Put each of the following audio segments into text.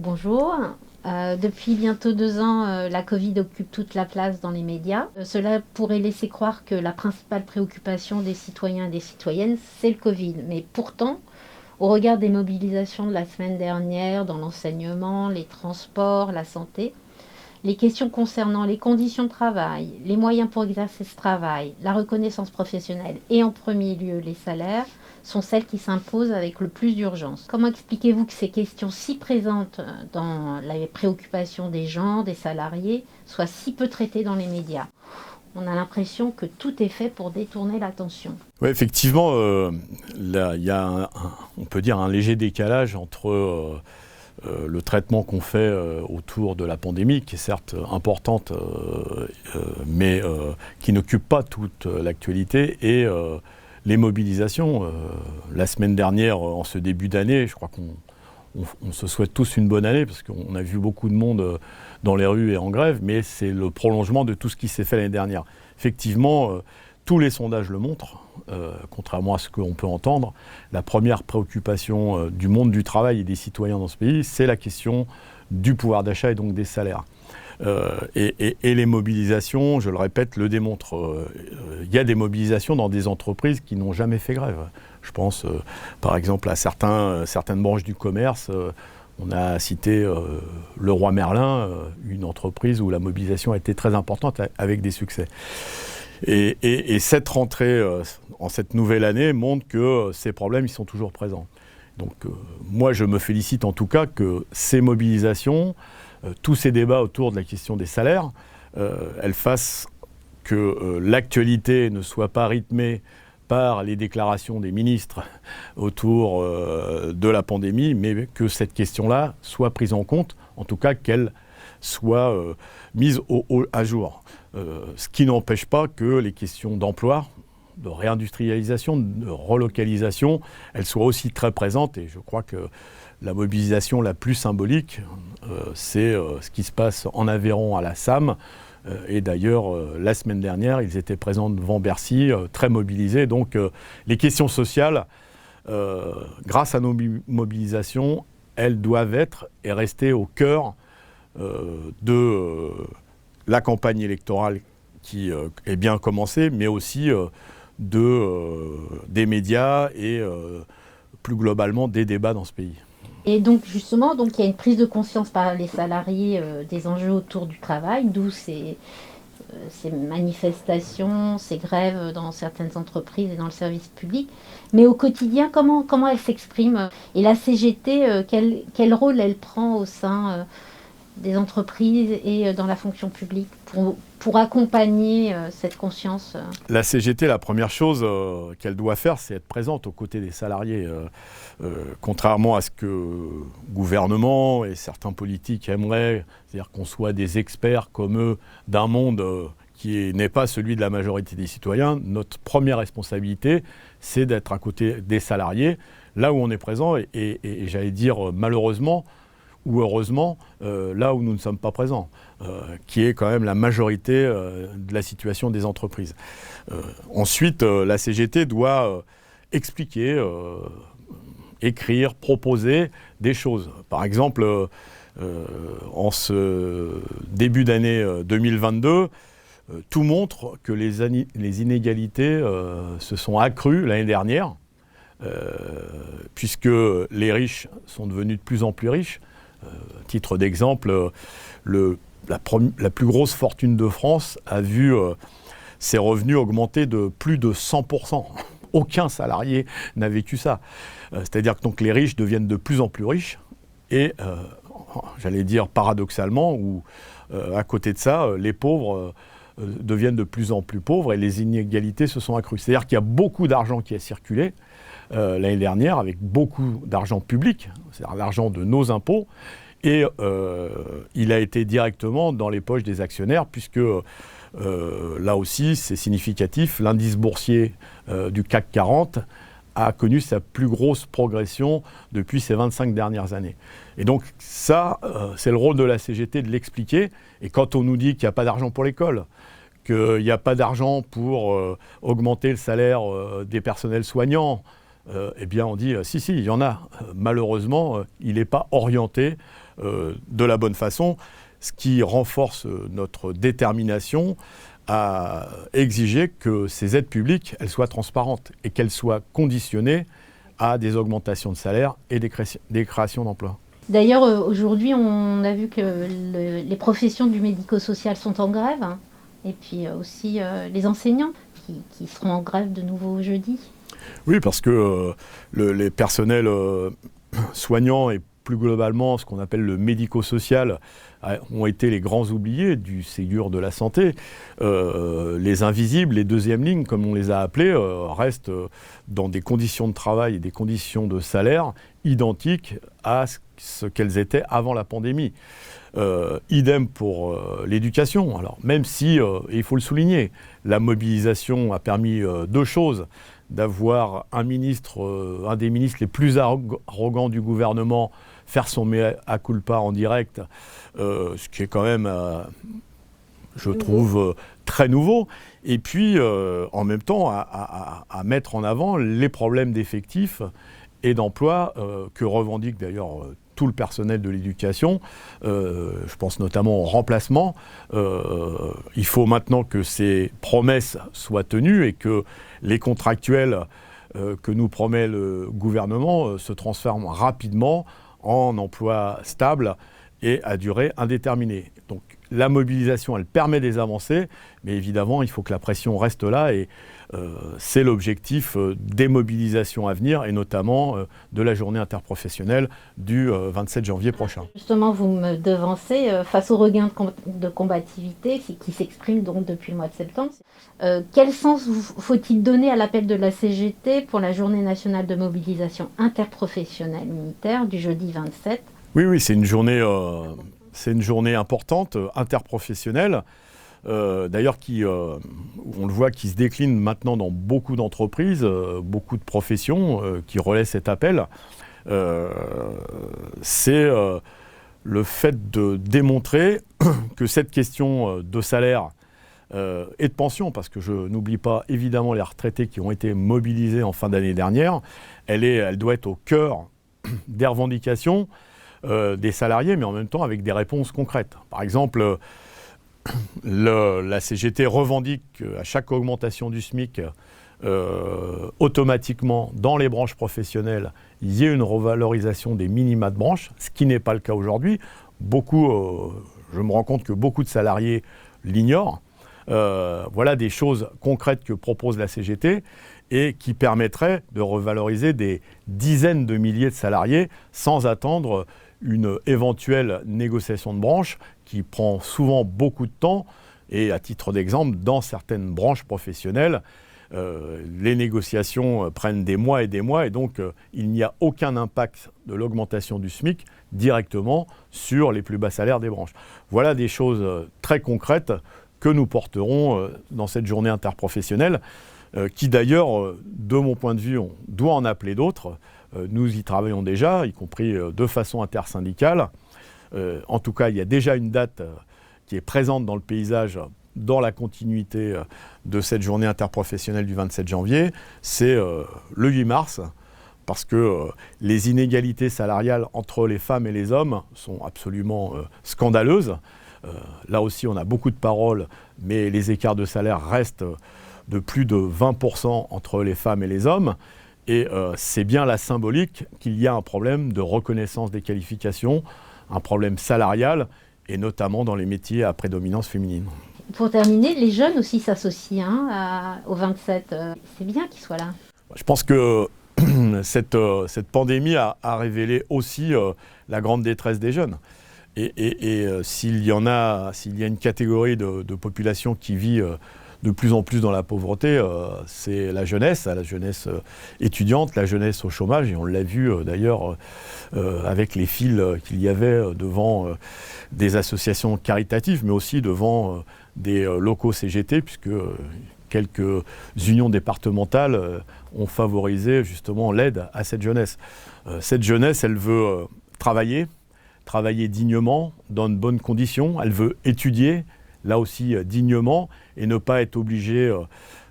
Bonjour. Depuis bientôt 2 ans, la Covid occupe toute la place dans les médias. Cela pourrait laisser croire que la principale préoccupation des citoyens et des citoyennes, c'est le Covid. Mais pourtant, au regard des mobilisations de la semaine dernière dans l'enseignement, les transports, la santé, les questions concernant les conditions de travail, les moyens pour exercer ce travail, la reconnaissance professionnelle et en premier lieu les salaires sont celles qui s'imposent avec le plus d'urgence. Comment expliquez-vous que ces questions si présentes dans les préoccupations des gens, des salariés, soient si peu traitées dans les médias ? On a l'impression que tout est fait pour détourner l'attention. Oui, effectivement, là, il y a on peut dire un léger décalage entre le traitement qu'on fait autour de la pandémie, qui est certes importante, mais qui n'occupe pas toute l'actualité, et les mobilisations. La semaine dernière, en ce début d'année, je crois qu'on se souhaite tous une bonne année, parce qu'on a vu beaucoup de monde dans les rues et en grève, mais c'est le prolongement de tout ce qui s'est fait l'année dernière. Effectivement, tous les sondages le montrent, contrairement à ce qu'on peut entendre. La première préoccupation du monde du travail et des citoyens dans ce pays, c'est la question du pouvoir d'achat et donc des salaires. Et les mobilisations, je le répète, le démontrent. Il y a des mobilisations dans des entreprises qui n'ont jamais fait grève. Je pense par exemple à certaines branches du commerce. On a cité Leroy Merlin, une entreprise où la mobilisation a été très importante avec des succès. Et cette rentrée en cette nouvelle année montre que ces problèmes ils sont toujours présents. Donc moi je me félicite en tout cas que ces mobilisations, tous ces débats autour de la question des salaires, elles fassent que l'actualité ne soit pas rythmée par les déclarations des ministres autour de la pandémie, mais que cette question-là soit prise en compte, en tout cas qu'elle soit mise à jour. Ce qui n'empêche pas que les questions d'emploi, de réindustrialisation, de relocalisation, elles soient aussi très présentes. Et je crois que la mobilisation la plus symbolique, c'est ce qui se passe en Aveyron à la SAM. Et d'ailleurs, la semaine dernière, ils étaient présents devant Bercy, très mobilisés. Donc les questions sociales, grâce à nos mobilisations, elles doivent être et rester au cœur de la campagne électorale qui est bien commencée, mais aussi des médias et plus globalement des débats dans ce pays. Et donc justement, il y a une prise de conscience par les salariés des enjeux autour du travail, d'où ces manifestations, ces grèves dans certaines entreprises et dans le service public. Mais au quotidien, comment elles s'expriment ? Et la CGT, quel rôle elle prend au sein des entreprises et dans la fonction publique pour accompagner cette conscience ? La CGT, la première chose qu'elle doit faire, c'est être présente aux côtés des salariés. Contrairement à ce que le gouvernement et certains politiques aimeraient, c'est-à-dire qu'on soit des experts comme eux d'un monde qui n'est pas celui de la majorité des citoyens, notre première responsabilité, c'est d'être à côté des salariés, là où on est présent, et j'allais dire malheureusement, ou heureusement, là où nous ne sommes pas présents, qui est quand même la majorité de la situation des entreprises. Ensuite, la CGT doit expliquer, écrire, proposer des choses. Par exemple, en ce début d'année 2022, tout montre que les inégalités se sont accrues l'année dernière, puisque les riches sont devenus de plus en plus riches. Titre d'exemple, la plus grosse fortune de France a vu ses revenus augmenter de plus de 100%. Aucun salarié n'a vécu ça. C'est-à-dire que donc, les riches deviennent de plus en plus riches et, j'allais dire paradoxalement, ou à côté de ça, les pauvres deviennent de plus en plus pauvres et les inégalités se sont accrues. C'est-à-dire qu'il y a beaucoup d'argent qui a circulé l'année dernière, avec beaucoup d'argent public, c'est-à-dire l'argent de nos impôts, et il a été directement dans les poches des actionnaires, puisque là aussi, c'est significatif, l'indice boursier du CAC 40 a connu sa plus grosse progression depuis ces 25 dernières années. Et donc ça, c'est le rôle de la CGT de l'expliquer. Et quand on nous dit qu'il n'y a pas d'argent pour l'école, qu'il n'y a pas d'argent pour augmenter le salaire des personnels soignants, eh bien on dit si, il y en a. Malheureusement, il n'est pas orienté de la bonne façon, ce qui renforce notre détermination à exiger que ces aides publiques, elles soient transparentes et qu'elles soient conditionnées à des augmentations de salaire et des créations d'emplois. D'ailleurs, aujourd'hui, on a vu que les professions du médico-social sont en grève, hein, et puis aussi les enseignants qui seront en grève de nouveau jeudi. Oui, parce que les personnels soignants et plus globalement ce qu'on appelle le médico-social ont été les grands oubliés du Ségur de la santé. Les invisibles, les deuxièmes lignes, comme on les a appelés, restent dans des conditions de travail et des conditions de salaire identiques à ce qu'elles étaient avant la pandémie. Idem pour l'éducation. Alors, même si, et il faut le souligner, la mobilisation a permis deux choses. D'avoir un des ministres les plus arrogants du gouvernement faire son mea culpa en direct, ce qui est quand même, je trouve, très nouveau. Et puis, en même temps, à mettre en avant les problèmes d'effectifs et d'emploi que revendique d'ailleurs tout le personnel de l'éducation. Je pense notamment au remplacement. Il faut maintenant que ces promesses soient tenues et que les contractuels que nous promet le gouvernement se transforment rapidement en emplois stables et à durée indéterminée. Donc la mobilisation, elle permet des avancées, mais évidemment, il faut que la pression reste là et c'est l'objectif des mobilisations à venir et notamment de la journée interprofessionnelle du 27 janvier prochain. Justement, vous me devancez face au regain de combativité qui s'exprime donc depuis le mois de septembre. Quel sens faut-il donner à l'appel de la CGT pour la journée nationale de mobilisation interprofessionnelle militaire du jeudi 27 ? Oui, c'est une journée importante, interprofessionnelle. D'ailleurs, on le voit, qui se décline maintenant dans beaucoup d'entreprises, beaucoup de professions qui relaient cet appel. C'est le fait de démontrer que cette question de salaire et de pension, parce que je n'oublie pas évidemment les retraités qui ont été mobilisés en fin d'année dernière, elle doit être au cœur des revendications des salariés, mais en même temps avec des réponses concrètes. Par exemple, la CGT revendique à chaque augmentation du SMIC, automatiquement, dans les branches professionnelles, il y ait une revalorisation des minima de branche, ce qui n'est pas le cas aujourd'hui. Je me rends compte que beaucoup de salariés l'ignorent. Voilà des choses concrètes que propose la CGT et qui permettraient de revaloriser des dizaines de milliers de salariés sans attendre une éventuelle négociation de branche qui prend souvent beaucoup de temps. Et à titre d'exemple, dans certaines branches professionnelles, les négociations prennent des mois, et donc il n'y a aucun impact de l'augmentation du SMIC directement sur les plus bas salaires des branches. Voilà des choses très concrètes que nous porterons dans cette journée interprofessionnelle, qui d'ailleurs, de mon point de vue, on doit en appeler d'autres. Nous y travaillons déjà, y compris de façon intersyndicale. En tout cas, il y a déjà une date qui est présente dans le paysage, dans la continuité de cette journée interprofessionnelle du 27 janvier. C'est le 8 mars, parce que les inégalités salariales entre les femmes et les hommes sont absolument scandaleuses. Là aussi, on a beaucoup de paroles, mais les écarts de salaire restent de plus de 20% entre les femmes et les hommes. Et c'est bien la symbolique qu'il y a un problème de reconnaissance des qualifications, un problème salarial, et notamment dans les métiers à prédominance féminine. Pour terminer, les jeunes aussi s'associent au 27. C'est bien qu'ils soient là. Je pense que cette pandémie a révélé aussi la grande détresse des jeunes. Et s'il y a une catégorie de population qui vit de plus en plus dans la pauvreté, c'est la jeunesse étudiante, la jeunesse au chômage. Et on l'a vu d'ailleurs avec les files qu'il y avait devant des associations caritatives, mais aussi devant des locaux CGT, puisque quelques unions départementales ont favorisé justement l'aide à cette jeunesse. Cette jeunesse, elle veut travailler dignement, dans de bonnes conditions. Elle veut étudier, là aussi dignement, et ne pas être obligée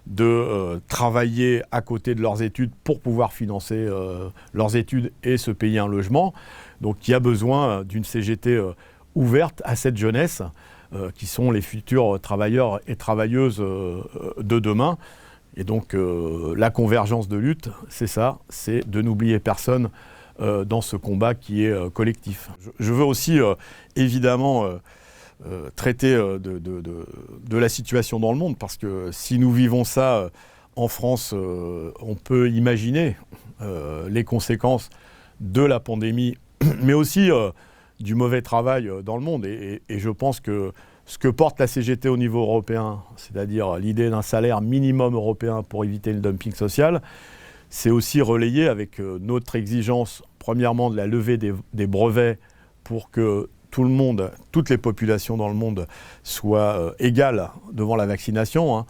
de travailler à côté de leurs études pour pouvoir financer leurs études et se payer un logement. Donc il y a besoin d'une CGT ouverte à cette jeunesse qui sont les futurs travailleurs et travailleuses de demain. Et donc la convergence de lutte, c'est ça, c'est de n'oublier personne dans ce combat qui est collectif. Je veux aussi évidemment traiter de la situation dans le monde, parce que si nous vivons ça en France, on peut imaginer les conséquences de la pandémie, mais aussi du mauvais travail dans le monde. Et je pense que ce que porte la CGT au niveau européen, c'est-à-dire l'idée d'un salaire minimum européen pour éviter le dumping social, c'est aussi relayé avec notre exigence, premièrement, de la levée des brevets pour que tout le monde, toutes les populations dans le monde soient égales devant la vaccination.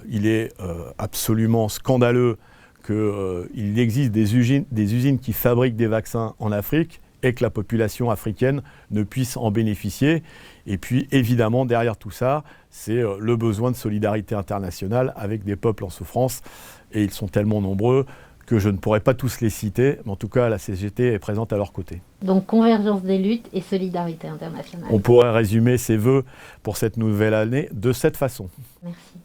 Il est absolument scandaleux qu'il existe des usines qui fabriquent des vaccins en Afrique et que la population africaine ne puisse en bénéficier. Et puis, évidemment, derrière tout ça, c'est le besoin de solidarité internationale avec des peuples en souffrance. Et ils sont tellement nombreux que je ne pourrais pas tous les citer, mais en tout cas, la CGT est présente à leur côté. Donc, convergence des luttes et solidarité internationale. On pourrait résumer ces vœux pour cette nouvelle année de cette façon. Merci.